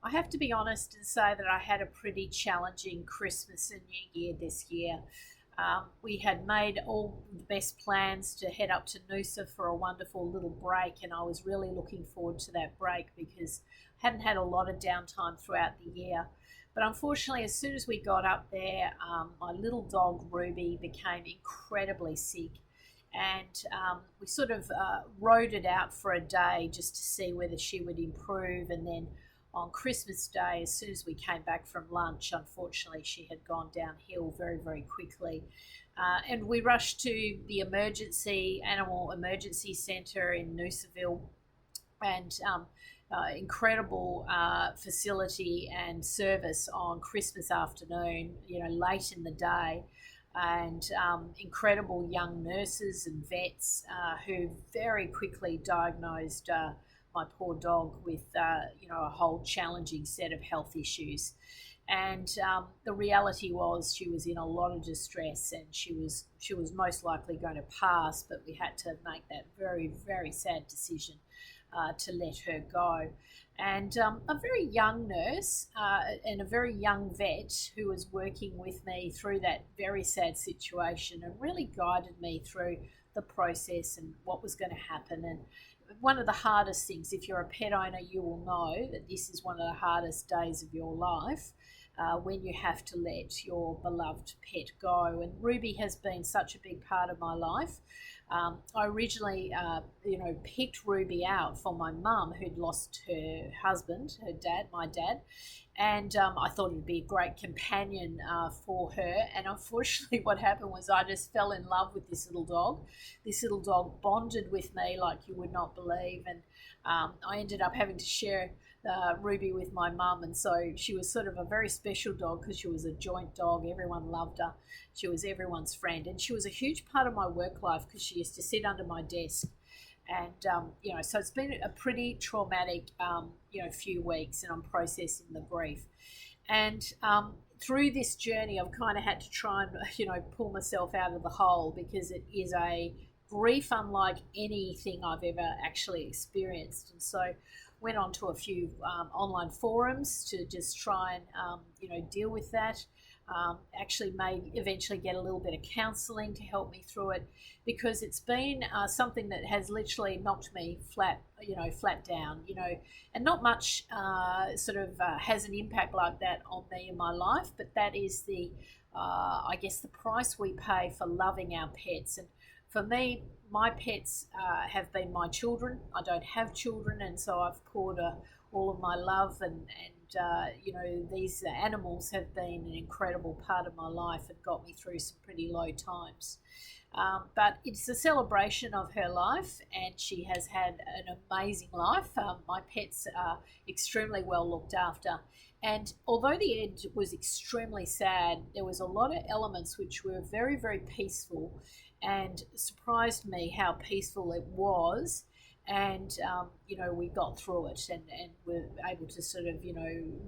I have to be honest and say that I had a pretty challenging Christmas and New Year this year. We had made all the best plans to head up to Noosa for a wonderful little break, and I was really looking forward to that break because I hadn't had a lot of downtime throughout the year. But unfortunately, as soon as we got up there, my little dog Ruby became incredibly sick, and we sort of rode it out for a day just to see whether she would improve. And then on Christmas Day, as soon as we came back from lunch, unfortunately, she had gone downhill very, very quickly. And we rushed to the animal emergency centre in Noosaville, and incredible facility and service on Christmas afternoon, late in the day, and incredible young nurses and vets who very quickly diagnosed my poor dog with a whole challenging set of health issues. And the reality was she was in a lot of distress, and she was most likely going to pass, but we had to make that very, very sad decision to let her go. And a very young nurse and a very young vet who was working with me through that very sad situation and really guided me through the process and what was going to happen. And one of the hardest things, if you're a pet owner, you will know that this is one of the hardest days of your life, when you have to let your beloved pet go. And Ruby has been such a big part of my life. I originally, picked Ruby out for my mum, who'd lost her husband, my dad, and I thought it'd be a great companion for her. And unfortunately, what happened was I just fell in love with this little dog. This little dog bonded with me like you would not believe, and I ended up having to share Ruby with my mum, and so she was sort of a very special dog because she was a joint dog. Everyone loved her. She was everyone's friend, and she was a huge part of my work life because she used to sit under my desk. And so it's been a pretty traumatic few weeks, and I'm processing the grief. And through this journey, I've kind of had to try and pull myself out of the hole, because it is a grief unlike anything I've ever actually experienced. And so went on to a few online forums to just try and deal with that. Actually may eventually get a little bit of counselling to help me through it, because it's been something that has literally knocked me flat down, and not much has an impact like that on me in my life. But that is I guess, the price we pay for loving our pets. And for me, my pets have been my children. I don't have children, and so I've poured all of my love, and these animals have been an incredible part of my life and got me through some pretty low times. But it's a celebration of her life, and she has had an amazing life. My pets are extremely well looked after. And although the end was extremely sad, there was a lot of elements which were very, very peaceful, and surprised me how peaceful it was. And we got through it, and were able to sort of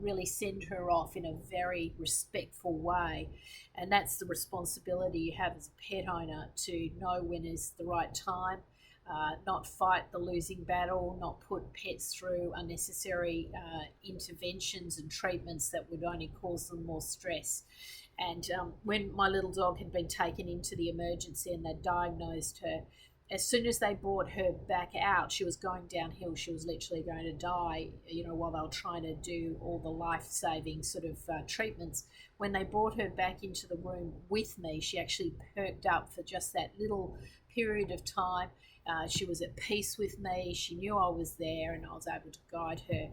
really send her off in a very respectful way. And that's the responsibility you have as a pet owner, to know when is the right time, not fight the losing battle, not put pets through unnecessary interventions and treatments that would only cause them more stress. And when my little dog had been taken into the emergency and they diagnosed her, as soon as they brought her back out, she was going downhill. She was literally going to die, while they were trying to do all the life-saving sort of treatments. When they brought her back into the room with me, she actually perked up for just that little period of time. She was at peace with me. She knew I was there, and I was able to guide her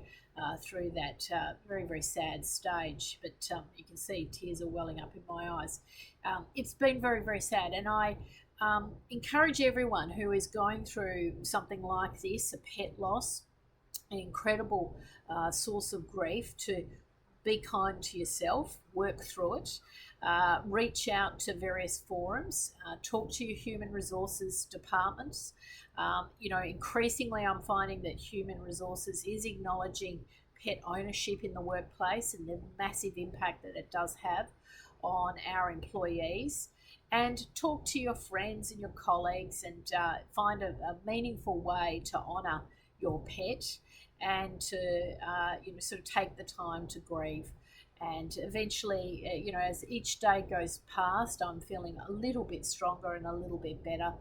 through that very, very sad stage. But you can see tears are welling up in my eyes. It's been very, very sad, and I encourage everyone who is going through something like this, a pet loss, an incredible source of grief, to be kind to yourself, work through it, reach out to various forums, talk to your human resources departments. Increasingly I'm finding that human resources is acknowledging pet ownership in the workplace and the massive impact that it does have on our employees. And talk to your friends and your colleagues, and find a meaningful way to honour your pet. and to sort of take the time to grieve. And eventually, as each day goes past, I'm feeling a little bit stronger and a little bit better.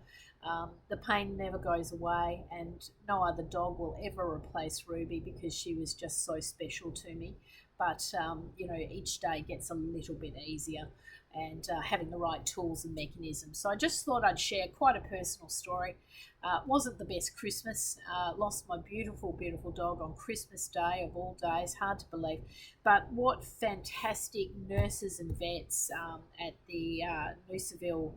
The pain never goes away, and no other dog will ever replace Ruby because she was just so special to me. But each day gets a little bit easier, and having the right tools and mechanisms. So I just thought I'd share quite a personal story. Wasn't the best Christmas. Lost my beautiful, beautiful dog on Christmas Day of all days. Hard to believe. But what fantastic nurses and vets at the Noosaville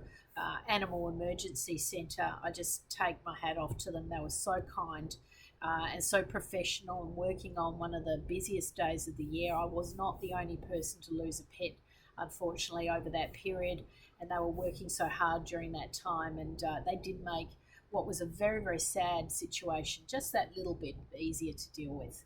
Animal Emergency Centre. I just take my hat off to them. They were so kind. And so professional, and working on one of the busiest days of the year. I was not the only person to lose a pet, unfortunately, over that period, and they were working so hard during that time, and they did make what was a very, very sad situation just that little bit easier to deal with.